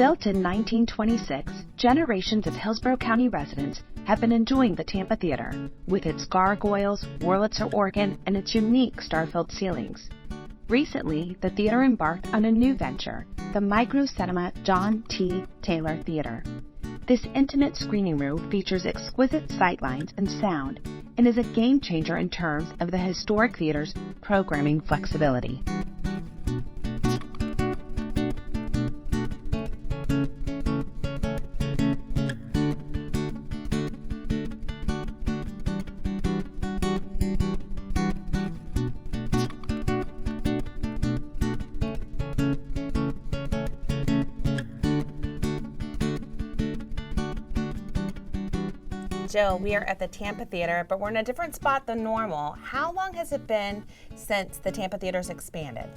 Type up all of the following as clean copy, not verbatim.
Built in 1926, generations of Hillsborough County residents have been enjoying the Tampa Theatre, with its gargoyles, Wurlitzer organ, and its unique star-filled ceilings. Recently, the theater embarked on a new venture, the micro-cinema John T. Taylor Theater. This intimate screening room features exquisite sightlines and sound, and is a game-changer in terms of the historic theater's programming flexibility. Jill, we are at the Tampa Theatre, but we're in a different spot than normal. How long has it been since the Tampa Theatre's expanded?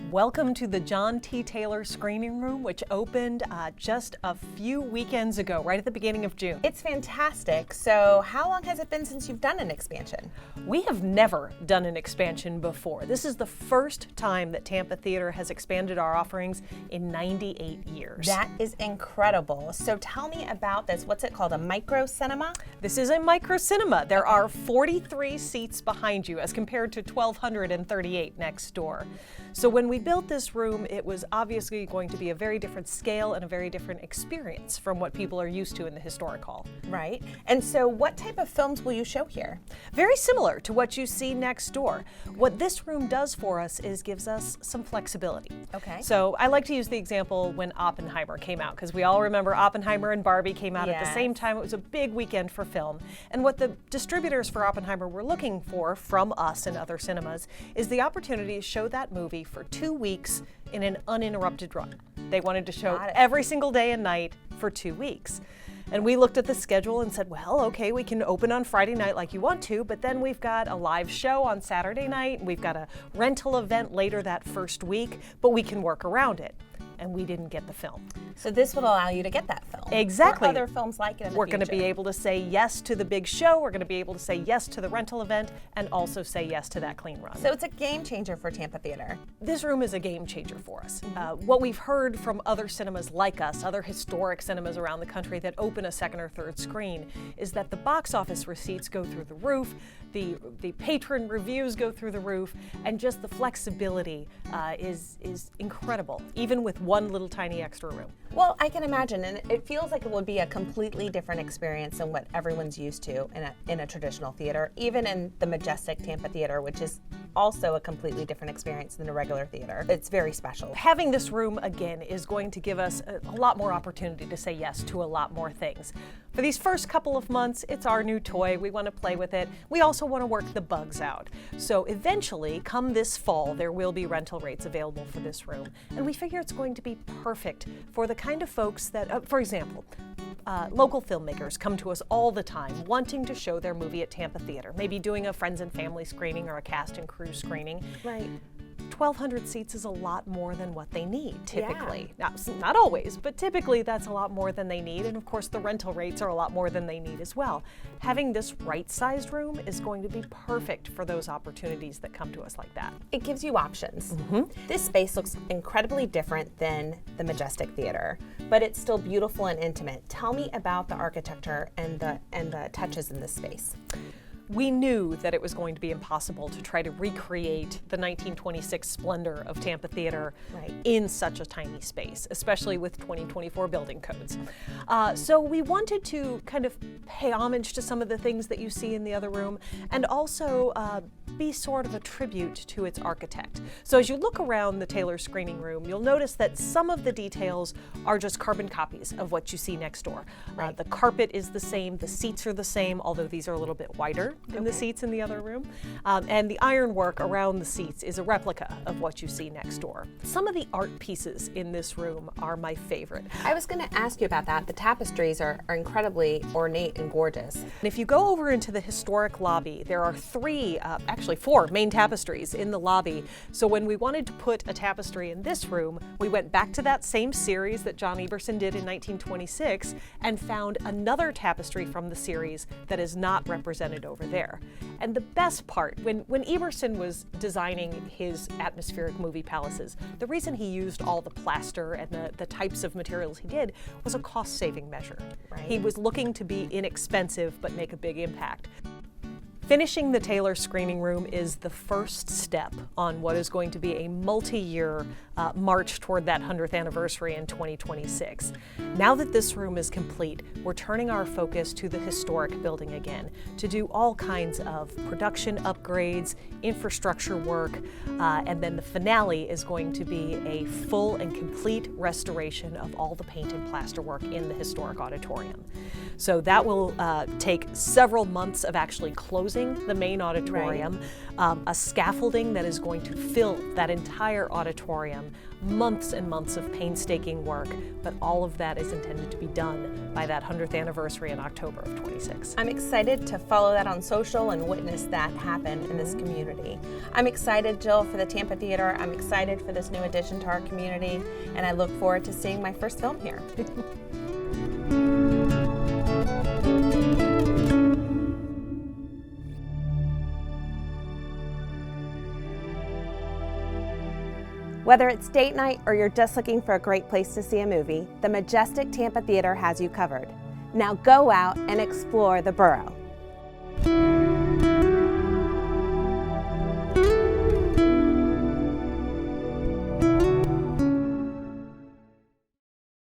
Welcome to the John T. Taylor Screening Room, which opened just a few weekends ago, right at the beginning of June. It's fantastic. So how long has it been since you've done an expansion? We have never done an expansion before. This is the first time that Tampa Theatre has expanded our offerings in 98 years. That is incredible. So tell me about this. What's it called, a micro cinema? This is a micro cinema. There are 43 seats behind you as compared to 1,238 next door. So when we built this room, it was obviously going to be a very different scale and a very different experience from what people are used to in the historic hall. Right. And so what type of films will you show here? Very similar to what you see next door. What this room does for us is gives us some flexibility. Okay. So I like to use the example when Oppenheimer came out, because we all remember Oppenheimer and Barbie came out at the same time. It was a big weekend for film. And what the distributors for Oppenheimer were looking for from us and other cinemas is the opportunity to show that movie for 2 weeks in an uninterrupted run. They wanted to show every single day and night for 2 weeks. And we looked at the schedule and said, well, okay, we can open on Friday night like you want to, but then we've got a live show on Saturday night, and we've got a rental event later that first week, but we can work around it. And we didn't get the film. So this would allow you to get that film. Exactly. Or other films like it in the We're future. going to be able to say yes to the big show, we're going to be able to say yes to the rental event, and also say yes to that clean run. So it's a game changer for Tampa Theatre. This room is a game changer for us. What we've heard from other cinemas like us, other historic cinemas around the country that open a second or third screen, is that the box office receipts go through the roof, the patron reviews go through the roof, and just the flexibility is incredible, even with one little tiny extra room. Well, I can imagine, and it feels like it would be a completely different experience than what everyone's used to in a traditional theater, even in the majestic Tampa Theatre, which is also a completely different experience than a regular theater. It's very special. Having this room, again, is going to give us a lot more opportunity to say yes to a lot more things. For these first couple of months, it's our new toy. We want to play with it. We also want to work the bugs out. So eventually, come this fall, there will be rental rates available for this room. And we figure it's going to be perfect for the kind of folks that, for example, local filmmakers come to us all the time wanting to show their movie at Tampa Theatre, maybe doing a friends and family screening or a cast and crew screening. Right. 1,200 seats is a lot more than what they need, typically. Yeah. Not always, but typically that's a lot more than they need, and of course the rental rates are a lot more than they need as well. Having this right-sized room is going to be perfect for those opportunities that come to us like that. It gives you options. This space looks incredibly different than the Majestic Theatre, but it's still beautiful and intimate. Tell me about the architecture and the touches in this space. We knew that it was going to be impossible to try to recreate the 1926 splendor of Tampa Theatre in such a tiny space, especially with 2024 building codes. So we wanted to kind of pay homage to some of the things that you see in the other room, and also be sort of a tribute to its architect. So as you look around the Taylor screening room, you'll notice that some of the details are just carbon copies of what you see next door. The carpet is the same, the seats are the same, although these are a little bit wider than the seats in the other room. And the ironwork around the seats is a replica of what you see next door. Some of the art pieces in this room are my favorite. I was going to ask you about that. The tapestries are incredibly ornate and gorgeous. And if you go over into the historic lobby, there are actually four main tapestries in the lobby. So when we wanted to put a tapestry in this room, we went back to that same series that John Eberson did in 1926 and found another tapestry from the series that is not represented over there. And the best part, when Emerson was designing his atmospheric movie palaces, the reason he used all the plaster and the types of materials he did was a cost-saving measure. Right. He was looking to be inexpensive but make a big impact. Finishing the Taylor screening room is the first step on what is going to be a multi-year march toward that 100th anniversary in 2026. Now that this room is complete, we're turning our focus to the historic building again to do all kinds of production upgrades, infrastructure work, and then the finale is going to be a full and complete restoration of all the paint and plaster work in the historic auditorium. So that will take several months of actually closing the main auditorium, a scaffolding that is going to fill that entire auditorium, months and months of painstaking work, but all of that is intended to be done by that 100th anniversary in October of 26. I'm excited to follow that on social and witness that happen in this community. I'm excited, Jill, for the Tampa Theatre. I'm excited for this new addition to our community, and I look forward to seeing my first film here. Whether it's date night or you're just looking for a great place to see a movie, the majestic Tampa Theatre has you covered. Now go out and explore the Borough.